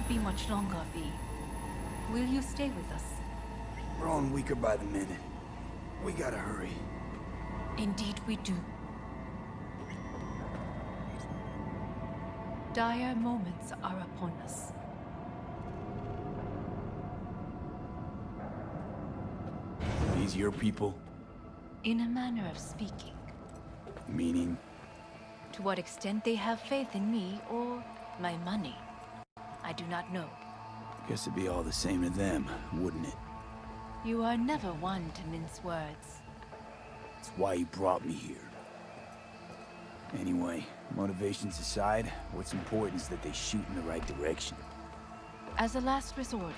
won't be much longer, V. Will you stay with us? Growing weaker by the minute. We gotta hurry. Indeed we do. Dire moments are upon us. These your people? In a manner of speaking. Meaning? To what extent they have faith in me or my money, I do not know. Guess it'd be all the same to them, wouldn't it? You are never one to mince words. That's why you brought me here. Anyway, motivations aside, what's important is that they shoot in the right direction. As a last resort,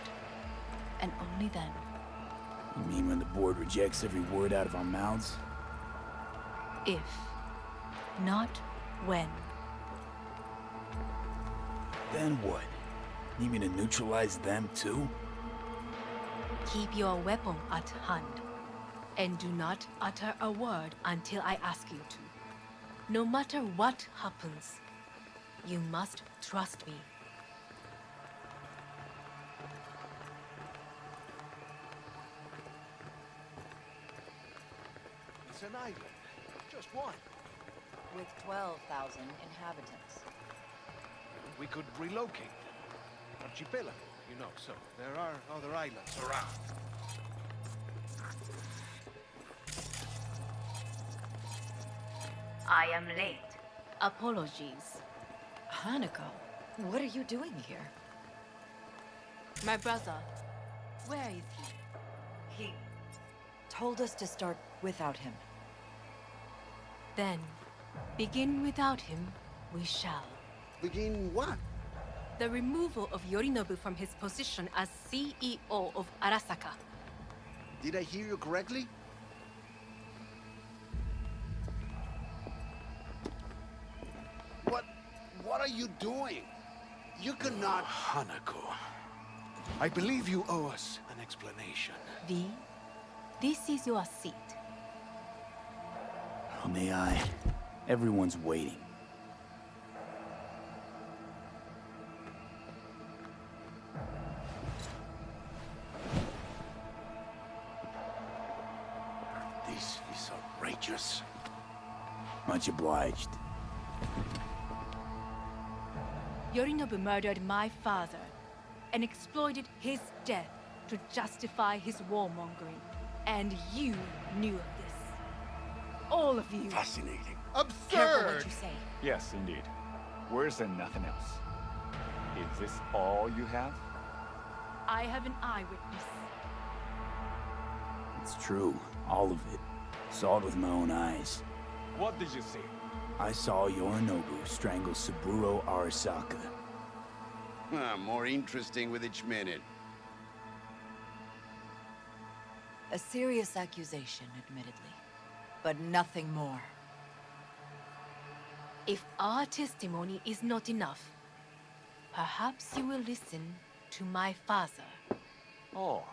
and only then. You mean when the board rejects every word out of our mouths? If, not when. Then what? Need me to neutralize them too? Keep your weapon at hand, and do not utter a word until I ask you to. No matter what happens, you must trust me. It's an island. Just one. With 12,000 inhabitants. We could relocate them. Archipelago, you know, so there are other islands around. I am late. Apologies. Hanako, what are you doing here? My brother, where is he? He told us to start without him. Then, begin without him, we shall. Begin what? The removal of Yorinobu from his position as CEO of Arasaka. Did I hear you correctly? What are you doing? You cannot... Hanako, I believe you owe us an explanation. V, this is your seat. Oh, may I? Everyone's waiting. This is outrageous. Much obliged. Yorinobu murdered my father and exploited his death to justify his warmongering. And you knew of this. All of you. Fascinating. Careful what you say. Yes, indeed. Where's there nothing else? Is this all you have? I have an eyewitness. It's true. All of it. Saw it with my own eyes. What did you see? I saw Yorinobu strangle Saburo Arasaka. More interesting with each minute. A serious accusation, admittedly. But nothing more. If our testimony is not enough, perhaps you will listen to my father. Oh.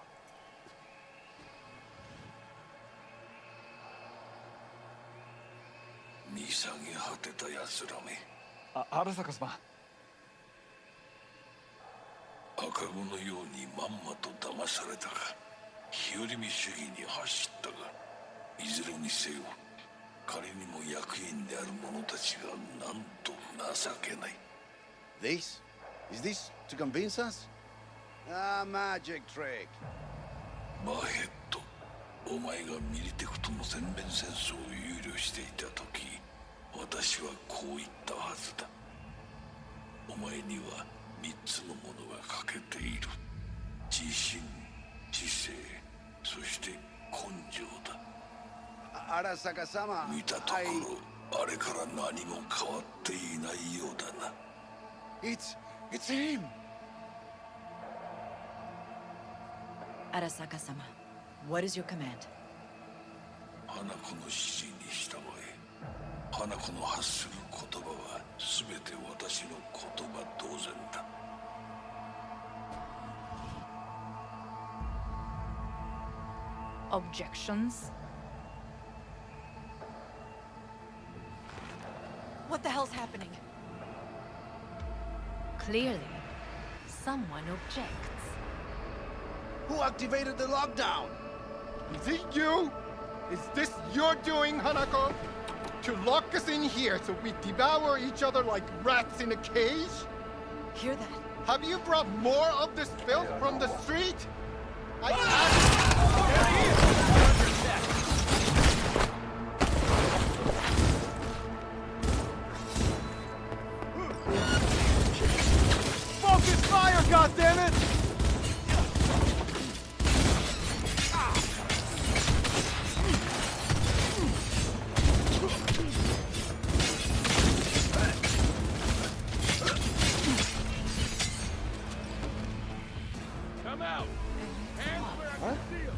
Arasaka-sama. 赤子のようにまんまと騙されたか、日和見主義に走ったが、いずれにせよ、彼にも役員である者たちがなんと情けない。This? Is this to convince us? Ah, magic trick. マーヘッド、お前がミリテクとの全面戦争を憂慮していた時、私はこう言ったはずだ。お前には3つのものが欠けている。自信、知性、そして根性だ。Arasaka-sama, 見たところ、あれから何も変わっていないようだな。It's him! Arasaka-sama, what is your command? 花子の指示に従え。花子の発する言葉は全て私の言葉同然だ。Objections? What the hell's happening? Clearly, someone objects. Who activated the lockdown? Is it you? Is this your doing, Hanako? To lock us in here so we devour each other like rats in a cage? Hear that? Have you brought more of this filth from the street? Focus fire, goddammit! Come out! Hands where I can see 'em.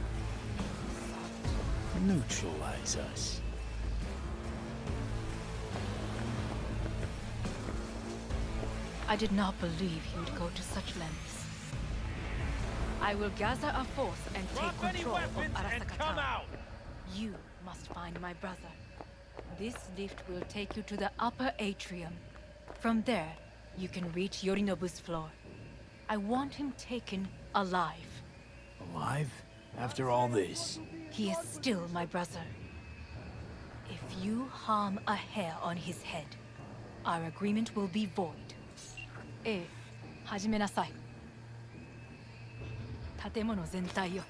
Neutralize us. I did not believe he would go to such lengths. I will gather a force and take Drop any control of weapons and come Arasaka. out! You must find my brother. This lift will take you to the upper atrium. From there, you can reach Yorinobu's floor. I want him taken alive. Alive? After all this? He is still my brother. If you harm a hair on his head, our agreement will be void. ええ、始めなさい。建物全体よ。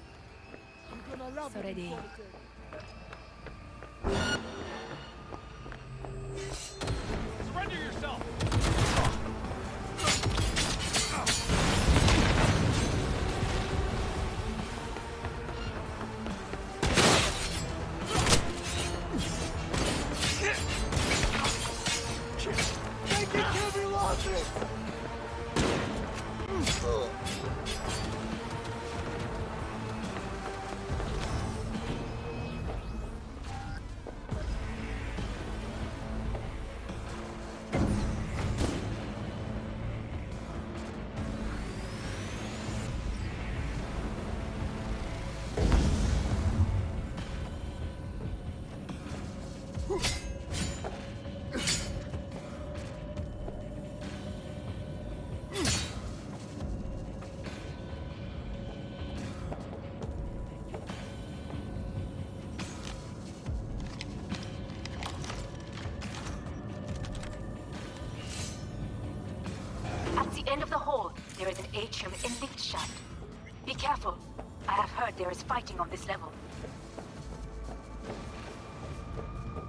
それでいい。Surrender yourself! Take it, Kevin, lost it! At the end of the hall, there is an atrium and lift shaft. Be careful. I have heard there is fighting on this level.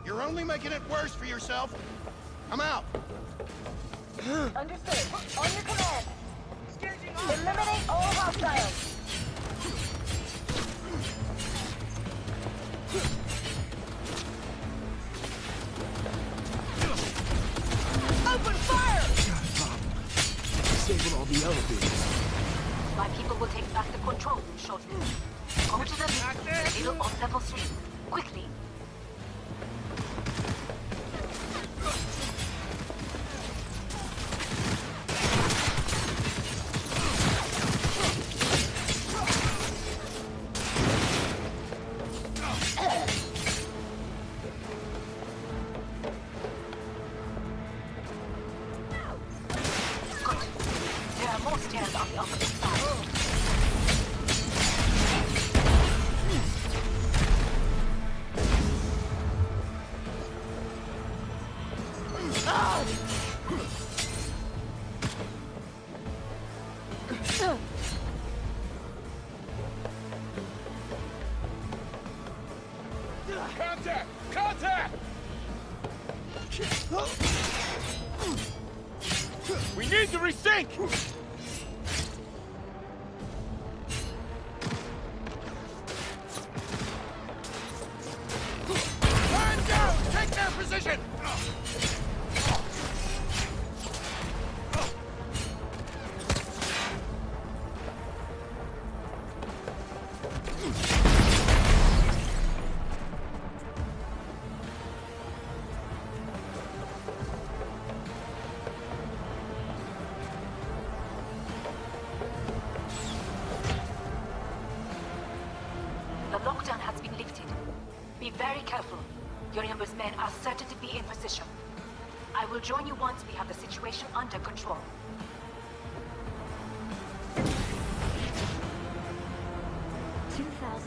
You're only making it worse for yourself. I'm out. Understood. On your command. Eliminate all hostiles. Open fire! Disable all the elevators. My people will take back the control room shortly. Go to the lift, middle of level 3. Quickly. Good. There are more stairs on the opposite side. Contact! Contact! We need to resync! Man down! Take their position! The lockdown has been lifted. Be very careful. Yorinobu's men are certain to be in position. I will join you once we have the situation under control.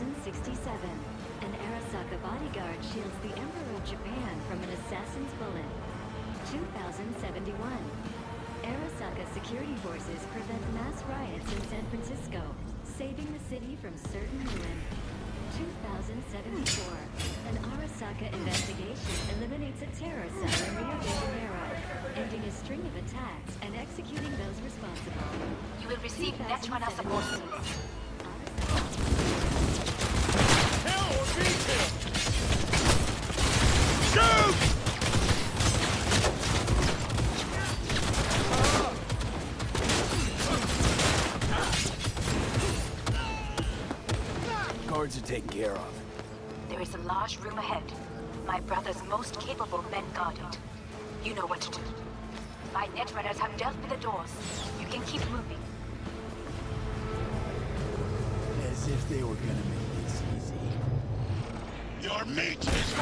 2067. An Arasaka bodyguard shields the Emperor of Japan from an assassin's bullet. 2071. Arasaka security forces prevent mass riots in San Francisco, saving the city from certain ruin. 2074. An Arasaka investigation eliminates a terror cell in Rio de Janeiro, ending a string of attacks and executing those responsible. You will receive Netrunner support. Kill or be killed! Shoot! Guards are taken care of. There is a large room ahead. My brother's most capable men guard it. You know what to do. My Netrunners have dealt with the doors. You can keep moving. As if they were gonna make this easy. Your mate is...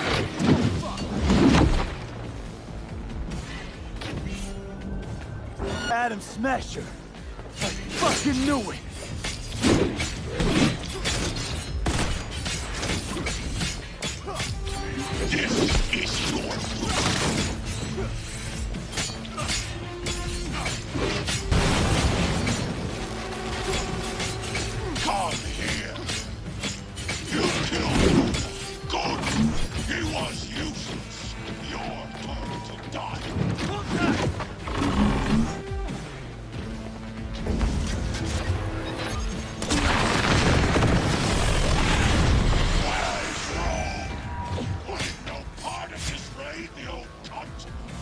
Adam Smasher! I fucking knew it! This is your Come here. You killed him. Good. He was useless. You're going to die.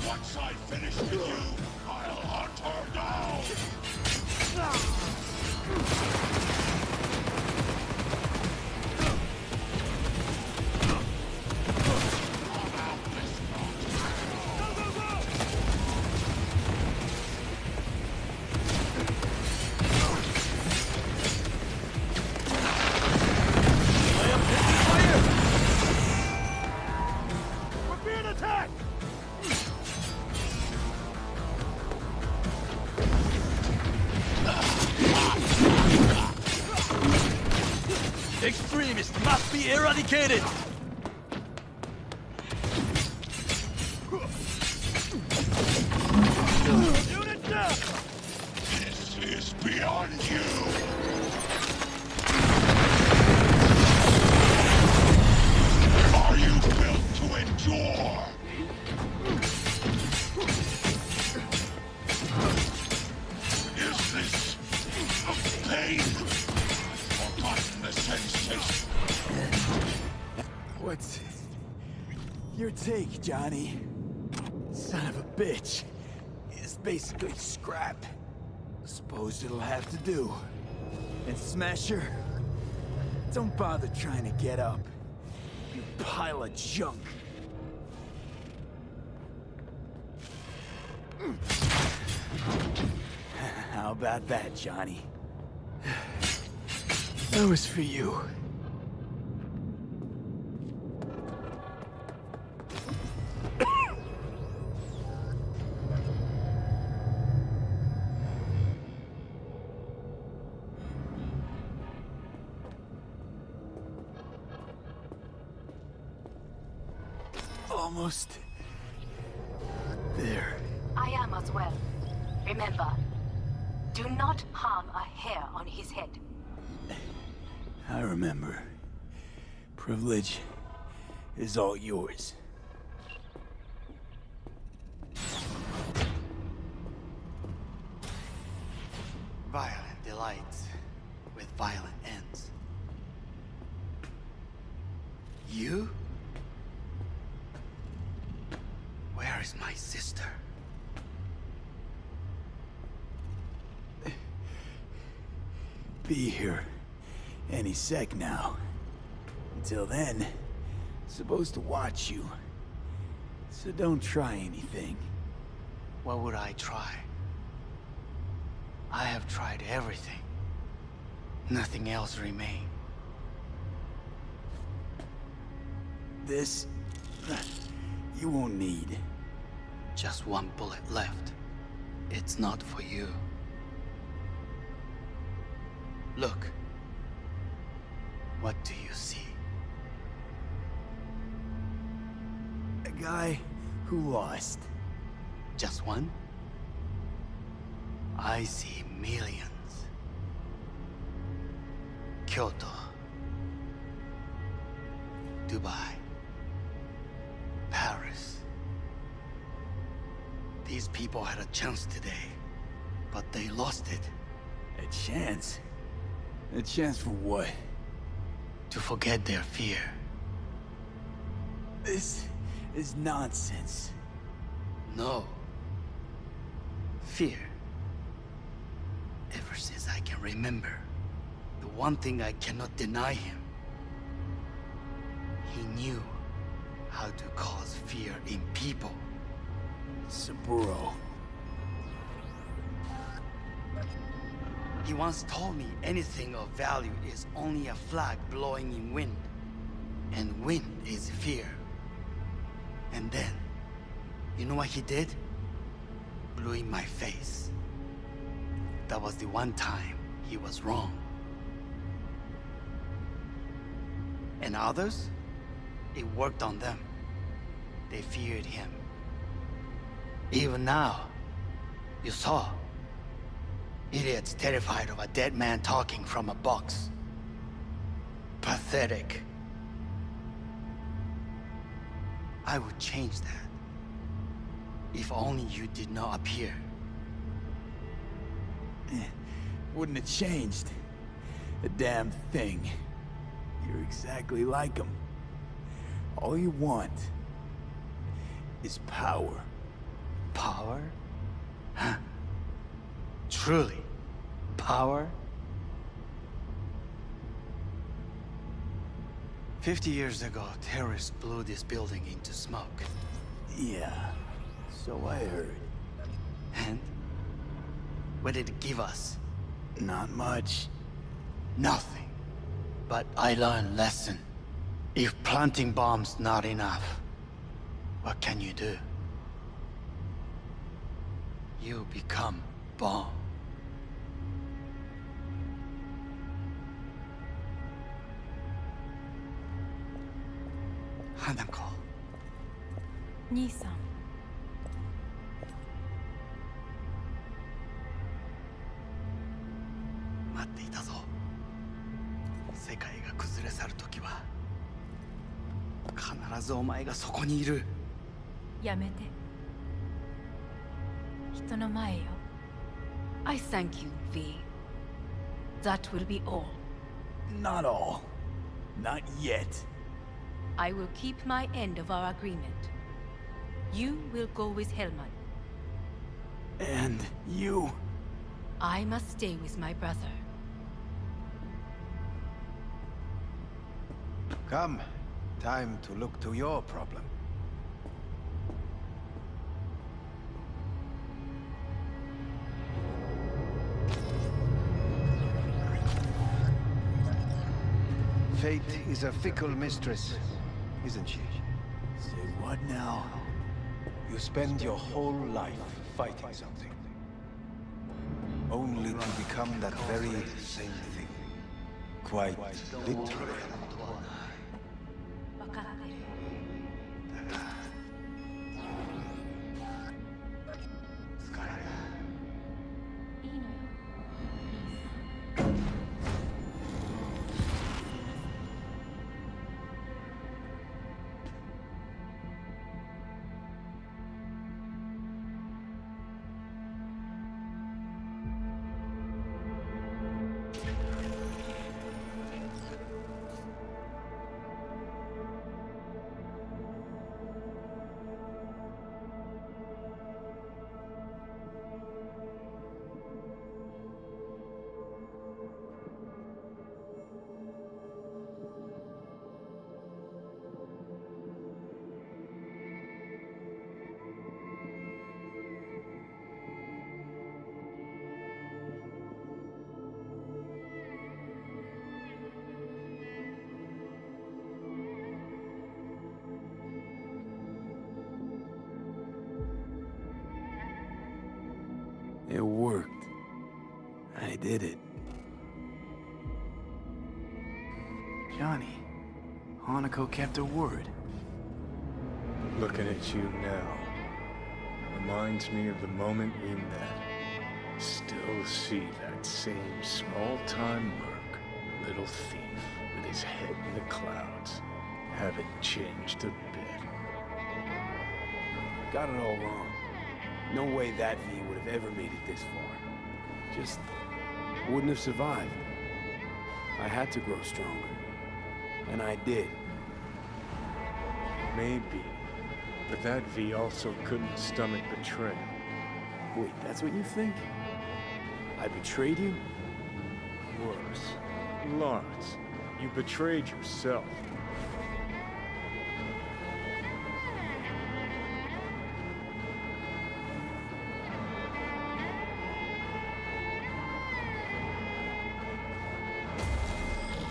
Once I finish with you, I'll hunt her down! We're being attacked! Extremists must be eradicated! Unit down! This is beyond you! Are you built to endure? Is this a pain? I've forgotten the sensation. What's your take, Johnny? Son of a bitch. It's basically scrap. Suppose it'll have to do. And Smasher, don't bother trying to get up. You pile of junk. How about that, Johnny? That was for you. Almost there. I am as well. Remember, do not harm a hair on his head. I remember. Privilege is all yours. Violent delights with violent ends. You? Where is my sister? Be here any sec now. Until then, supposed to watch you. So don't try anything. What would I try? I have tried everything. Nothing else remains. This... you won't need. Just one bullet left. It's not for you. Look. What do you guy who lost. Just one? I see millions. Kyoto. Dubai. Paris. These people had a chance today, but they lost it. A chance? A chance for what? To forget their fear. This is nonsense. No. Fear. Ever since I can remember, the one thing I cannot deny him. He knew how to cause fear in people. Saburo. He once told me anything of value is only a flag blowing in wind. And wind is fear. And then, you know what he did? Blew in my face. That was the one time he was wrong. And others? It worked on them. They feared him. Even now, you saw. Idiots terrified of a dead man talking from a box. Pathetic. I would change that. If only you did not appear. Wouldn't have changed a damn thing. You're exactly like him. All you want is power. Power? Huh. Truly, power? 50 years ago, terrorists blew this building into smoke. Yeah, so I heard. And? What did it give us? Not much. Nothing. But I learned lesson. If planting bombs not enough, what can you do? You become bomb. Hanako. 兄さん。待っていたぞ。世界が崩れ去る時は必ずお前がそこにいる。やめて。人の前よ。I thank you, V. That will be all. Not all. Not yet. I will keep my end of our agreement. You will go with Hellman. And you? I must stay with my brother. Come. Time to look to your problem. Fate is a fickle mistress, isn't she? Say what now? You spend your whole life fighting something, only to become that very same thing. Quite literally. It worked. I did it. Johnny, Hanako kept her word. Looking at you now reminds me of the moment we met. Still see that same small-time merc, little thief with his head in the clouds. Haven't changed a bit. Got it all wrong. No way that V would have ever made it this far. Just wouldn't have survived. I had to grow stronger. And I did. Maybe. But that V also couldn't stomach betrayal. Wait, that's what you think? I betrayed you? Worse. Lots. You betrayed yourself.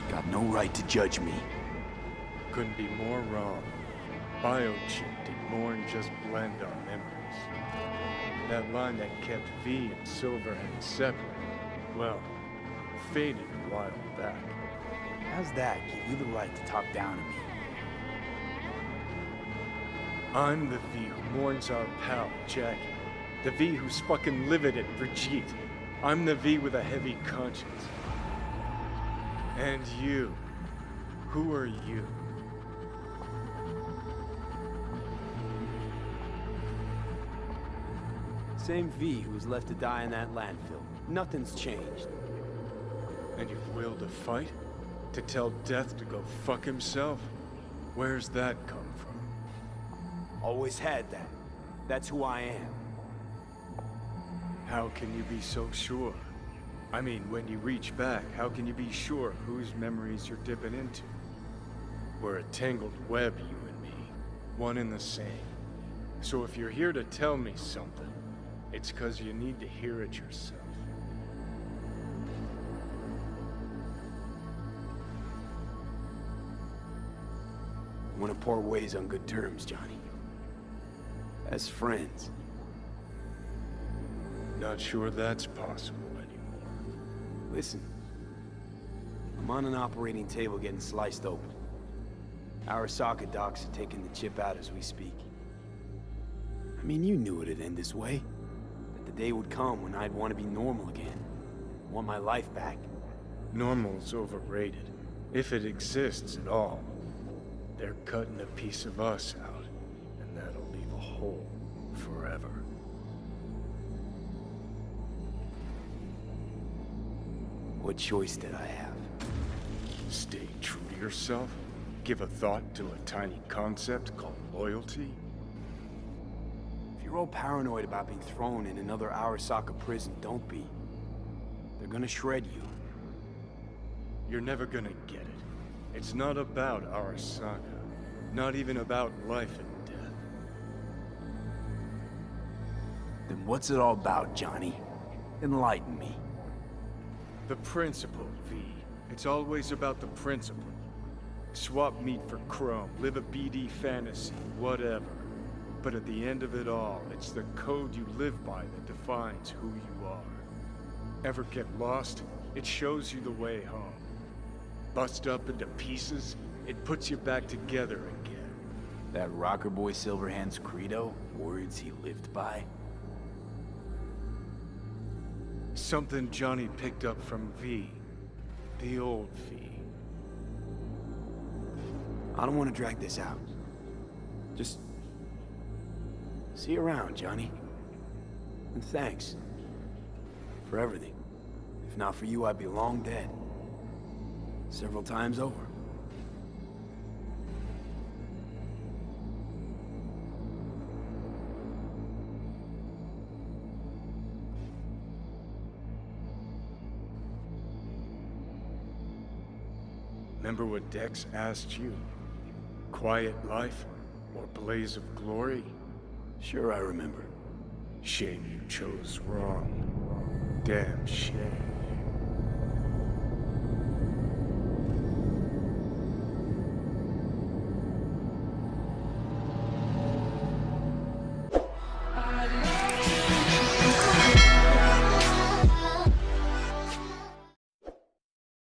Got no right to judge me. Couldn't be more wrong. Biochip did more than just blend our memories. That line that kept V and Silverhand separate, well, faded a while back. How's that give you the right to talk down to me? I'm the V who mourns our pal, Jackie. The V who's fucking livid at Brigitte. I'm the V with a heavy conscience. And you. Who are you? Same V who was left to die in that landfill. Nothing's changed. And you've willed to fight? To tell Death to go fuck himself? Where's that come from? Always had that. That's who I am. How can you be so sure? I mean, when you reach back, how can you be sure whose memories you're dipping into? We're a tangled web, you and me. One and the same. So if you're here to tell me something, it's 'cause you need to hear it yourself. I want to part ways on good terms, Johnny. As friends. Not sure that's possible anymore. Listen. I'm on an operating table getting sliced open. Arasaka docs are taking the chip out as we speak. I mean, you knew it'd end this way. That the day would come when I'd want to be normal again. Want my life back. Normal's overrated. If it exists at all. They're cutting a piece of us out, and that'll leave a hole forever. What choice did I have? Stay true to yourself? Give a thought to a tiny concept called loyalty? If you're all paranoid about being thrown in another Arasaka prison, don't be. They're gonna shred you. You're never gonna get it. It's not about Arasaka. Not even about life and death. Then what's it all about, Johnny? Enlighten me. The principle, V. It's always about the principle. Swap meat for chrome, live a BD fantasy, whatever. But at the end of it all, it's the code you live by that defines who you are. Ever get lost? It shows you the way home. Bust up into pieces, it puts you back together again. That rocker boy Silverhand's credo? Words he lived by? Something Johnny picked up from V. The old V. I don't want to drag this out. Just... see you around, Johnny. And thanks. For everything. If not for you, I'd be long dead. Several times over. Remember what Dex asked you? Quiet life or blaze of glory? Sure I remember. Shame you chose wrong. Damn shame.